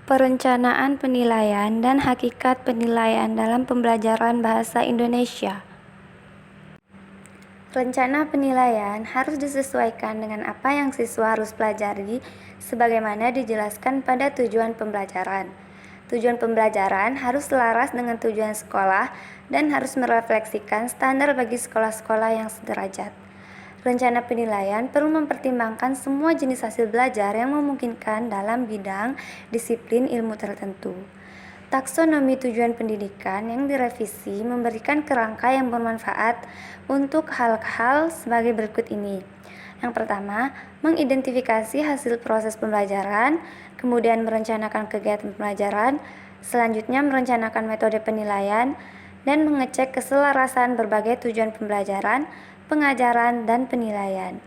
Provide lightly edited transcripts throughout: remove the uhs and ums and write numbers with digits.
Perencanaan penilaian dan hakikat penilaian dalam pembelajaran bahasa Indonesia. Rencana penilaian harus disesuaikan dengan apa yang siswa harus pelajari sebagaimana dijelaskan pada tujuan pembelajaran. Tujuan pembelajaran harus selaras dengan tujuan sekolah dan harus merefleksikan standar bagi sekolah-sekolah yang sederajat. Rencana penilaian perlu mempertimbangkan semua jenis hasil belajar yang memungkinkan dalam bidang disiplin ilmu tertentu. Taksonomi tujuan pendidikan yang direvisi memberikan kerangka yang bermanfaat untuk hal-hal sebagai berikut ini. Yang pertama, mengidentifikasi hasil proses pembelajaran, kemudian merencanakan kegiatan pembelajaran, selanjutnya merencanakan metode penilaian, dan mengecek keselarasan berbagai tujuan pembelajaran, pengajaran, dan penilaian.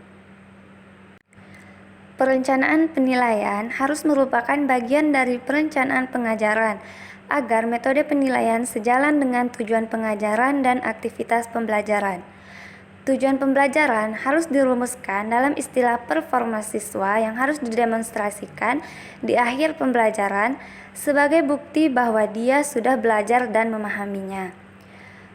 Perencanaan penilaian harus merupakan bagian dari perencanaan pengajaran agar metode penilaian sejalan dengan tujuan pengajaran dan aktivitas pembelajaran. Tujuan pembelajaran harus dirumuskan dalam istilah performa siswa yang harus didemonstrasikan di akhir pembelajaran sebagai bukti bahwa dia sudah belajar dan memahaminya.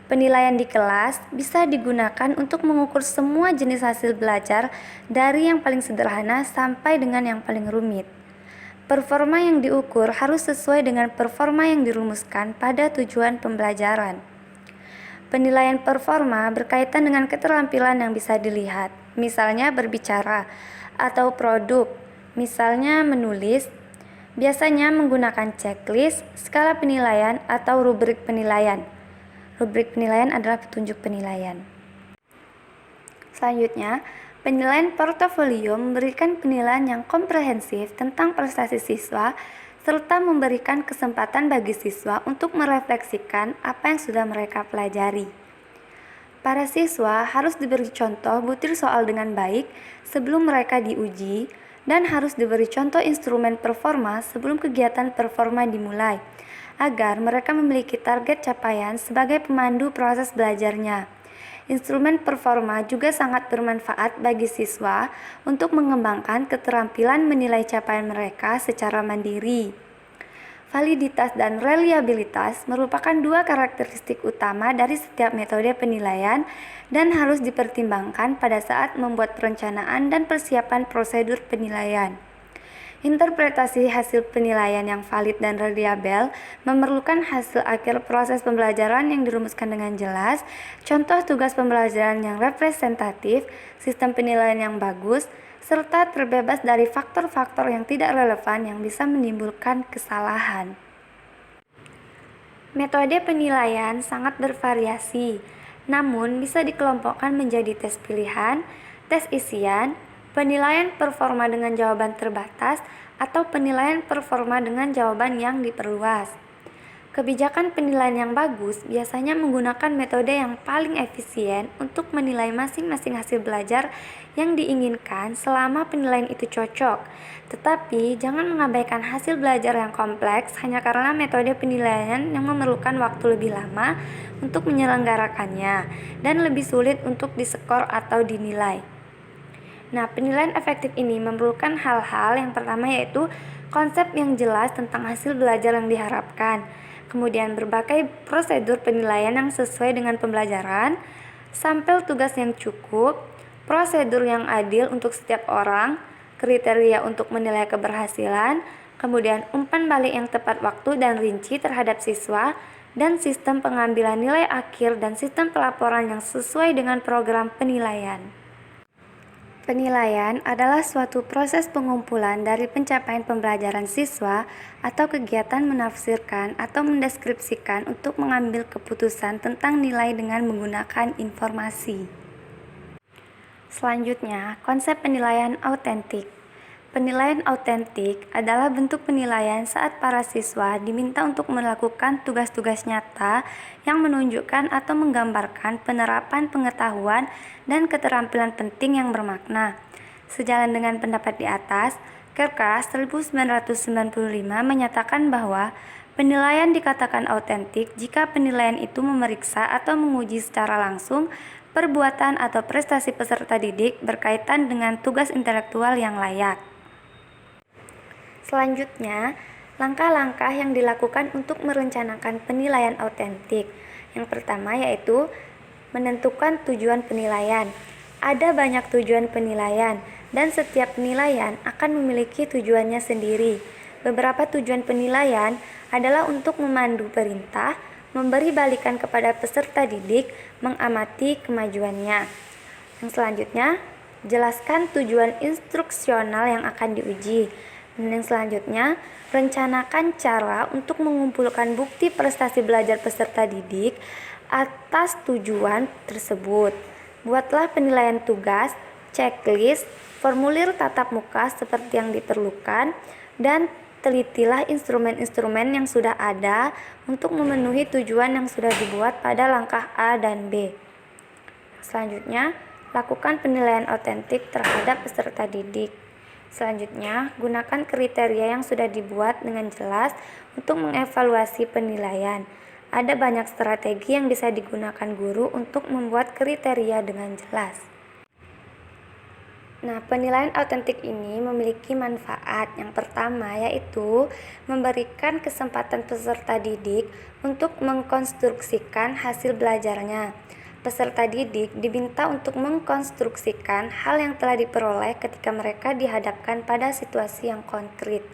Penilaian di kelas bisa digunakan untuk mengukur semua jenis hasil belajar dari yang paling sederhana sampai dengan yang paling rumit. Performa yang diukur harus sesuai dengan performa yang dirumuskan pada tujuan pembelajaran. Penilaian performa berkaitan dengan keterampilan yang bisa dilihat, misalnya berbicara, atau produk, misalnya menulis, biasanya menggunakan checklist, skala penilaian, atau rubrik penilaian. Rubrik penilaian adalah petunjuk penilaian. Selanjutnya, penilaian portofolio memberikan penilaian yang komprehensif tentang prestasi siswa serta memberikan kesempatan bagi siswa untuk merefleksikan apa yang sudah mereka pelajari. Para siswa harus diberi contoh butir soal dengan baik sebelum mereka diuji dan harus diberi contoh instrumen performa sebelum kegiatan performa dimulai, agar mereka memiliki target capaian sebagai pemandu proses belajarnya. Instrumen performa juga sangat bermanfaat bagi siswa untuk mengembangkan keterampilan menilai capaian mereka secara mandiri. Validitas dan reliabilitas merupakan dua karakteristik utama dari setiap metode penilaian dan harus dipertimbangkan pada saat membuat perencanaan dan persiapan prosedur penilaian. Interpretasi hasil penilaian yang valid dan reliabel memerlukan hasil akhir proses pembelajaran yang dirumuskan dengan jelas, contoh tugas pembelajaran yang representatif, sistem penilaian yang bagus, serta terbebas dari faktor-faktor yang tidak relevan yang bisa menimbulkan kesalahan. Metode penilaian sangat bervariasi, namun bisa dikelompokkan menjadi tes pilihan, tes isian, penilaian performa dengan jawaban terbatas, atau penilaian performa dengan jawaban yang diperluas. Kebijakan penilaian yang bagus biasanya menggunakan metode yang paling efisien untuk menilai masing-masing hasil belajar yang diinginkan selama penilaian itu cocok. Tetapi jangan mengabaikan hasil belajar yang kompleks hanya karena metode penilaian yang memerlukan waktu lebih lama untuk menyelenggarakannya dan lebih sulit untuk diskor atau dinilai. Nah, penilaian efektif ini memerlukan hal-hal yang pertama yaitu konsep yang jelas tentang hasil belajar yang diharapkan, kemudian berbagai prosedur penilaian yang sesuai dengan pembelajaran, sampel tugas yang cukup, prosedur yang adil untuk setiap orang, kriteria untuk menilai keberhasilan, kemudian umpan balik yang tepat waktu dan rinci terhadap siswa, dan sistem pengambilan nilai akhir dan sistem pelaporan yang sesuai dengan program penilaian. Penilaian adalah suatu proses pengumpulan dari pencapaian pembelajaran siswa atau kegiatan menafsirkan atau mendeskripsikan untuk mengambil keputusan tentang nilai dengan menggunakan informasi. Selanjutnya, konsep penilaian autentik. Penilaian autentik adalah bentuk penilaian saat para siswa diminta untuk melakukan tugas-tugas nyata yang menunjukkan atau menggambarkan penerapan pengetahuan dan keterampilan penting yang bermakna. Sejalan dengan pendapat di atas, Kerkas 1995 menyatakan bahwa penilaian dikatakan autentik jika penilaian itu memeriksa atau menguji secara langsung perbuatan atau prestasi peserta didik berkaitan dengan tugas intelektual yang layak. Selanjutnya, Langkah-langkah yang dilakukan untuk merencanakan penilaian autentik. Yang pertama yaitu menentukan tujuan penilaian. Ada banyak tujuan penilaian, dan setiap penilaian akan memiliki tujuannya sendiri. Beberapa tujuan penilaian adalah untuk memandu perintah, memberi balikan kepada peserta didik, mengamati kemajuannya. Yang selanjutnya, jelaskan tujuan instruksional yang akan diuji. Dan yang selanjutnya, rencanakan cara untuk mengumpulkan bukti prestasi belajar peserta didik atas tujuan tersebut. Buatlah penilaian tugas, checklist, formulir tatap muka seperti yang diperlukan, dan telitilah instrumen-instrumen yang sudah ada untuk memenuhi tujuan yang sudah dibuat pada langkah A dan B. Selanjutnya, lakukan penilaian autentik terhadap peserta didik. Selanjutnya, gunakan kriteria yang sudah dibuat dengan jelas untuk mengevaluasi penilaian. Ada banyak strategi yang bisa digunakan guru untuk membuat kriteria dengan jelas. Nah, penilaian autentik ini memiliki manfaat. Yang pertama yaitu memberikan kesempatan peserta didik untuk mengkonstruksikan hasil belajarnya. Peserta didik diminta untuk mengkonstruksikan hal yang telah diperoleh ketika mereka dihadapkan pada situasi yang konkret.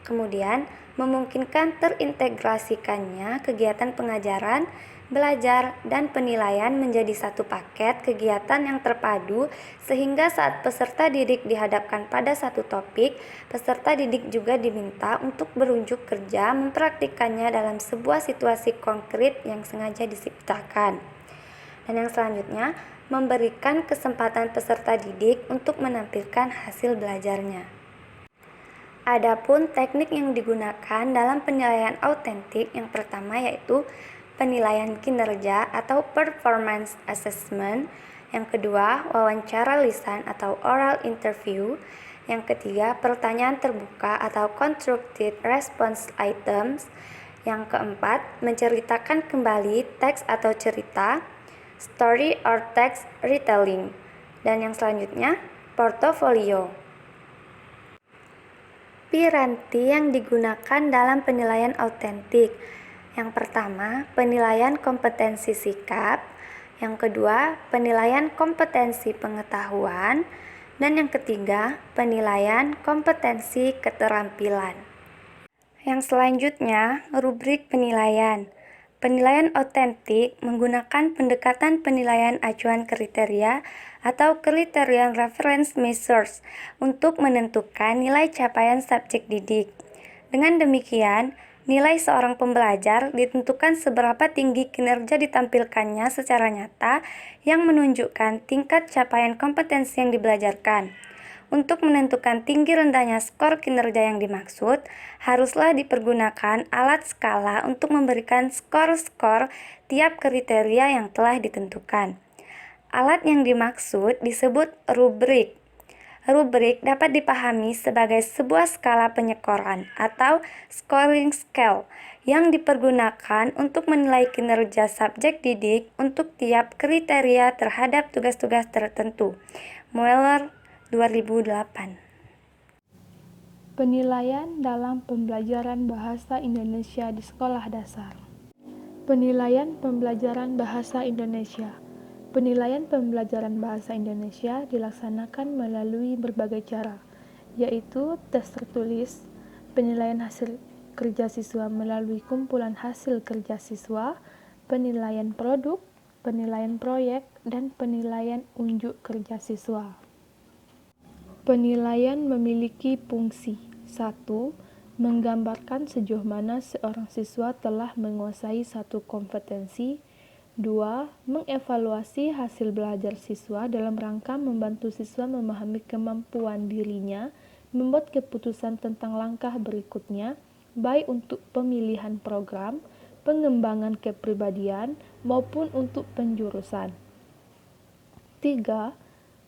Kemudian, memungkinkan terintegrasikannya kegiatan pengajaran, belajar, dan penilaian menjadi satu paket kegiatan yang terpadu sehingga saat peserta didik dihadapkan pada satu topik, peserta didik juga diminta untuk berunjuk kerja mempraktikkannya dalam sebuah situasi konkret yang sengaja diciptakan. Dan yang selanjutnya, memberikan kesempatan peserta didik untuk menampilkan hasil belajarnya. Adapun teknik yang digunakan dalam penilaian autentik yang pertama yaitu penilaian kinerja atau performance assessment, yang kedua wawancara lisan atau oral interview, yang ketiga pertanyaan terbuka atau constructed response items, yang keempat menceritakan kembali teks atau cerita, story or text retelling, dan yang selanjutnya portofolio. Piranti yang digunakan dalam penilaian autentik. Yang pertama, penilaian kompetensi sikap. Yang kedua, penilaian kompetensi pengetahuan. Dan yang ketiga, penilaian kompetensi keterampilan. Yang selanjutnya, rubrik penilaian. Penilaian autentik menggunakan pendekatan penilaian acuan kriteria atau criterion reference measures untuk menentukan nilai capaian subjek didik. Dengan demikian, nilai seorang pembelajar ditentukan seberapa tinggi kinerja ditampilkannya secara nyata yang menunjukkan tingkat capaian kompetensi yang dibelajarkan. Untuk menentukan tinggi rendahnya skor kinerja yang dimaksud, haruslah dipergunakan alat skala untuk memberikan skor-skor tiap kriteria yang telah ditentukan. Alat yang dimaksud disebut rubrik. Rubrik dapat dipahami sebagai sebuah skala penyekoran atau scoring scale yang dipergunakan untuk menilai kinerja subjek didik untuk tiap kriteria terhadap tugas-tugas tertentu. Mueller 2008. Penilaian dalam pembelajaran bahasa Indonesia di sekolah dasar. Penilaian pembelajaran bahasa Indonesia. Penilaian pembelajaran bahasa Indonesia dilaksanakan melalui berbagai cara, yaitu tes tertulis, penilaian hasil kerja siswa melalui kumpulan hasil kerja siswa, penilaian produk, penilaian proyek, dan penilaian unjuk kerja siswa. Penilaian memiliki fungsi 1. Menggambarkan sejauh mana seorang siswa telah menguasai satu kompetensi. 2. Mengevaluasi hasil belajar siswa dalam rangka membantu siswa memahami kemampuan dirinya, membuat keputusan tentang langkah berikutnya, baik untuk pemilihan program, pengembangan kepribadian, maupun untuk penjurusan. 3.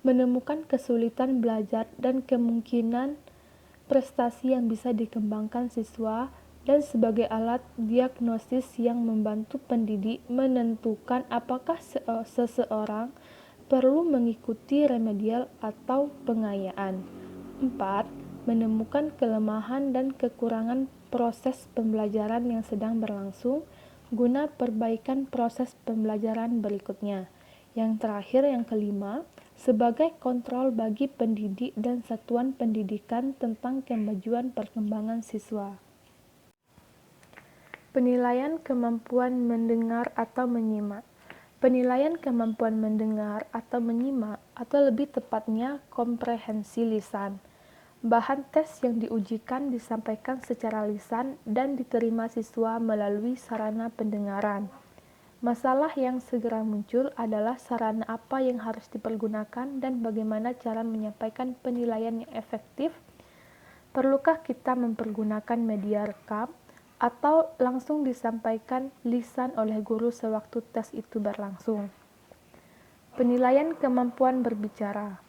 Menemukan kesulitan belajar dan kemungkinan prestasi yang bisa dikembangkan siswa dan sebagai alat diagnosis yang membantu pendidik menentukan apakah seseorang perlu mengikuti remedial atau pengayaan. 4. Menemukan kelemahan dan kekurangan proses pembelajaran yang sedang berlangsung guna perbaikan proses pembelajaran berikutnya. Yang terakhir, yang kelima, sebagai kontrol bagi pendidik dan satuan pendidikan tentang kemajuan perkembangan siswa. Penilaian kemampuan mendengar atau menyimak. Penilaian kemampuan mendengar atau menyimak, atau lebih tepatnya komprehensi lisan. Bahan tes yang diujikan disampaikan secara lisan dan diterima siswa melalui sarana pendengaran. Masalah yang segera muncul adalah sarana apa yang harus dipergunakan dan bagaimana cara menyampaikan penilaian yang efektif. Perlukah kita mempergunakan media rekam atau langsung disampaikan lisan oleh guru sewaktu tes itu berlangsung? Penilaian kemampuan berbicara.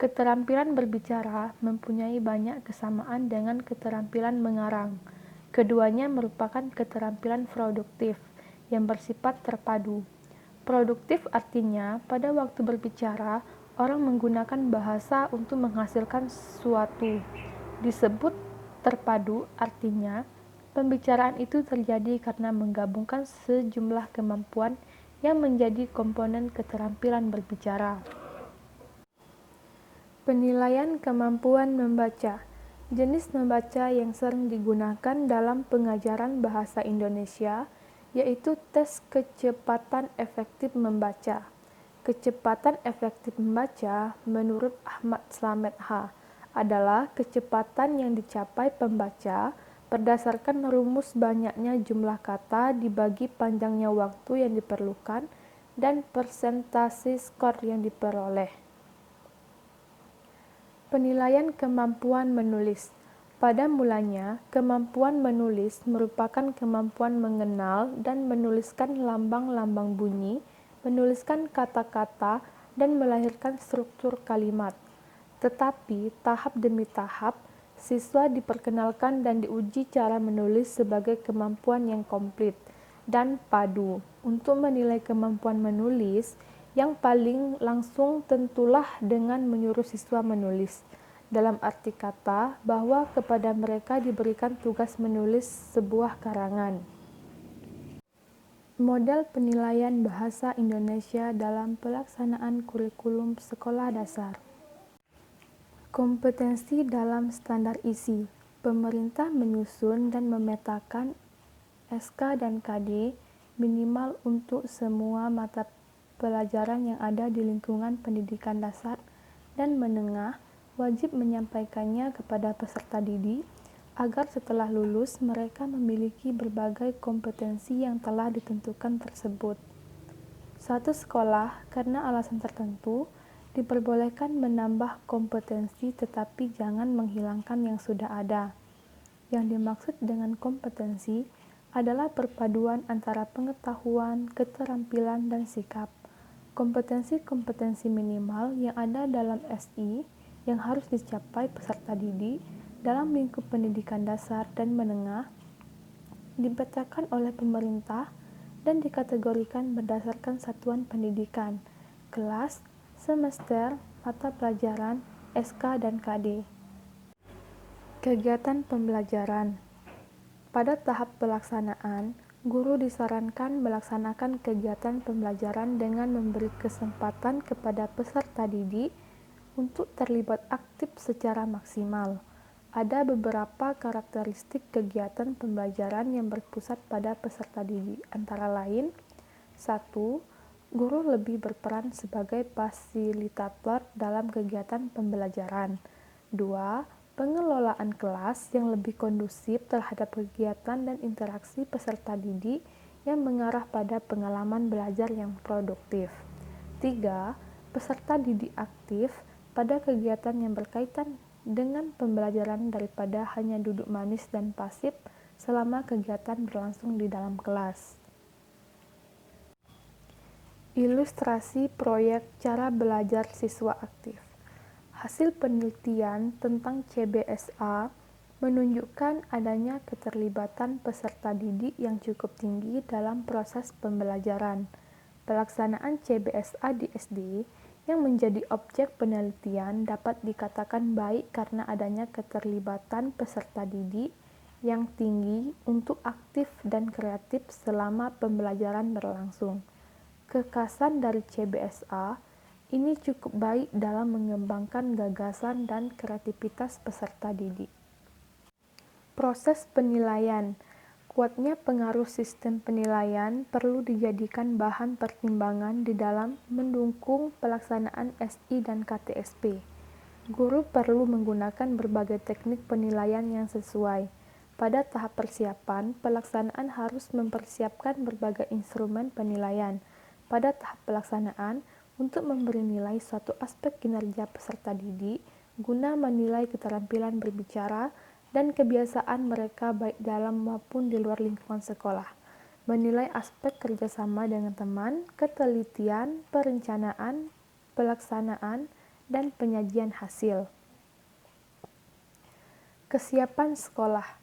Keterampilan berbicara mempunyai banyak kesamaan dengan keterampilan mengarang. Keduanya merupakan keterampilan produktif yang bersifat terpadu. Produktif artinya pada waktu berbicara, orang menggunakan bahasa untuk menghasilkan sesuatu. Disebut terpadu artinya pembicaraan itu terjadi karena menggabungkan sejumlah kemampuan yang menjadi komponen keterampilan berbicara. Penilaian kemampuan membaca. Jenis membaca yang sering digunakan dalam pengajaran bahasa Indonesia yaitu tes kecepatan efektif membaca. Kecepatan efektif membaca menurut Ahmad Slamet H. adalah kecepatan yang dicapai pembaca berdasarkan rumus banyaknya jumlah kata dibagi panjangnya waktu yang diperlukan dan persentase skor yang diperoleh. Penilaian kemampuan menulis. Pada mulanya, kemampuan menulis merupakan kemampuan mengenal dan menuliskan lambang-lambang bunyi, menuliskan kata-kata, dan melahirkan struktur kalimat. Tetapi, tahap demi tahap, siswa diperkenalkan dan diuji cara menulis sebagai kemampuan yang komplit dan padu. Untuk menilai kemampuan menulis, yang paling langsung tentulah dengan menyuruh siswa menulis. Dalam arti kata, bahwa kepada mereka diberikan tugas menulis sebuah karangan. Model penilaian bahasa Indonesia dalam pelaksanaan kurikulum sekolah dasar. Kompetensi dalam standar isi. Pemerintah menyusun dan memetakan SK dan KD minimal untuk semua mata pelajaran yang ada di lingkungan pendidikan dasar dan menengah, wajib menyampaikannya kepada peserta didik agar setelah lulus mereka memiliki berbagai kompetensi yang telah ditentukan tersebut. Suatu sekolah, karena alasan tertentu, diperbolehkan menambah kompetensi tetapi jangan menghilangkan yang sudah ada. Yang dimaksud dengan kompetensi adalah perpaduan antara pengetahuan, keterampilan, dan sikap. Kompetensi-kompetensi minimal yang ada dalam SI yang harus dicapai peserta didik dalam lingkup pendidikan dasar dan menengah dipetakan oleh pemerintah dan dikategorikan berdasarkan satuan pendidikan, kelas, semester, mata pelajaran, SK, dan KD. Kegiatan pembelajaran. Pada tahap pelaksanaan, guru disarankan melaksanakan kegiatan pembelajaran dengan memberi kesempatan kepada peserta didik untuk terlibat aktif secara maksimal. Ada beberapa karakteristik kegiatan pembelajaran yang berpusat pada peserta didik, antara lain: 1. Guru lebih berperan sebagai fasilitator dalam kegiatan pembelajaran. 2. Pengelolaan kelas yang lebih kondusif terhadap kegiatan dan interaksi peserta didik yang mengarah pada pengalaman belajar yang produktif. 3. Peserta didik aktif pada kegiatan yang berkaitan dengan pembelajaran daripada hanya duduk manis dan pasif selama kegiatan berlangsung di dalam kelas. Ilustrasi proyek cara belajar siswa aktif. Hasil penelitian tentang CBSA menunjukkan adanya keterlibatan peserta didik yang cukup tinggi dalam proses pembelajaran. Pelaksanaan CBSA di SD yang menjadi objek penelitian dapat dikatakan baik karena adanya keterlibatan peserta didik yang tinggi untuk aktif dan kreatif selama pembelajaran berlangsung. Kekhasan dari CBSA ini cukup baik dalam mengembangkan gagasan dan kreativitas peserta didik. Proses penilaian. Kuatnya pengaruh sistem penilaian perlu dijadikan bahan pertimbangan di dalam mendukung pelaksanaan SI dan KTSP. Guru perlu menggunakan berbagai teknik penilaian yang sesuai. Pada tahap persiapan, pelaksanaan harus mempersiapkan berbagai instrumen penilaian. Pada tahap pelaksanaan, untuk memberi nilai suatu aspek kinerja peserta didik, guna menilai keterampilan berbicara dan kebiasaan mereka baik dalam maupun di luar lingkungan sekolah. Menilai aspek kerjasama dengan teman, ketelitian, perencanaan, pelaksanaan, dan penyajian hasil. Kesiapan sekolah.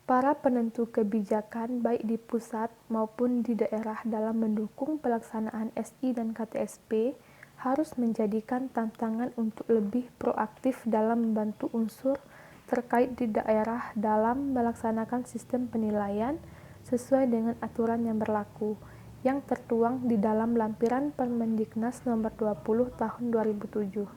Para penentu kebijakan baik di pusat maupun di daerah dalam mendukung pelaksanaan SI dan KTSP harus menjadikan tantangan untuk lebih proaktif dalam membantu unsur terkait di daerah dalam melaksanakan sistem penilaian sesuai dengan aturan yang berlaku, yang tertuang di dalam lampiran Permendiknas Nomor 20 Tahun 2007.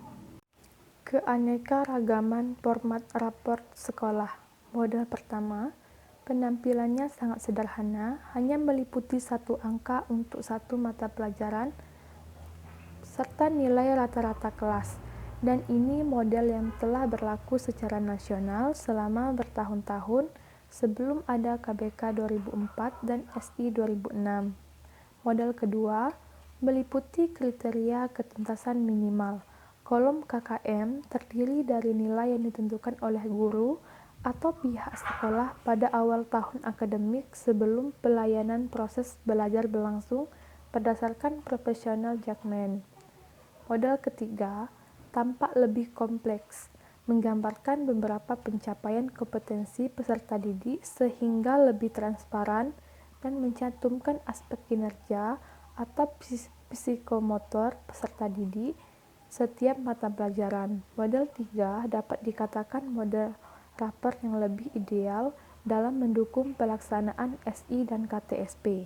Keanekaragaman format raport sekolah. Model pertama, penampilannya sangat sederhana, hanya meliputi satu angka untuk satu mata pelajaran, serta nilai rata-rata kelas. Dan ini model yang telah berlaku secara nasional selama bertahun-tahun sebelum ada KBK 2004 dan SI 2006. Model kedua, meliputi kriteria ketuntasan minimal. Kolom KKM terdiri dari nilai yang ditentukan oleh guru atau pihak sekolah pada awal tahun akademik sebelum pelayanan proses belajar berlangsung berdasarkan professional judgment. Model ketiga, tampak lebih kompleks, menggambarkan beberapa pencapaian kompetensi peserta didik sehingga lebih transparan dan mencantumkan aspek kinerja atau psikomotor peserta didik setiap mata pelajaran. Model 3 dapat dikatakan model rapor yang lebih ideal dalam mendukung pelaksanaan SI dan KTSP.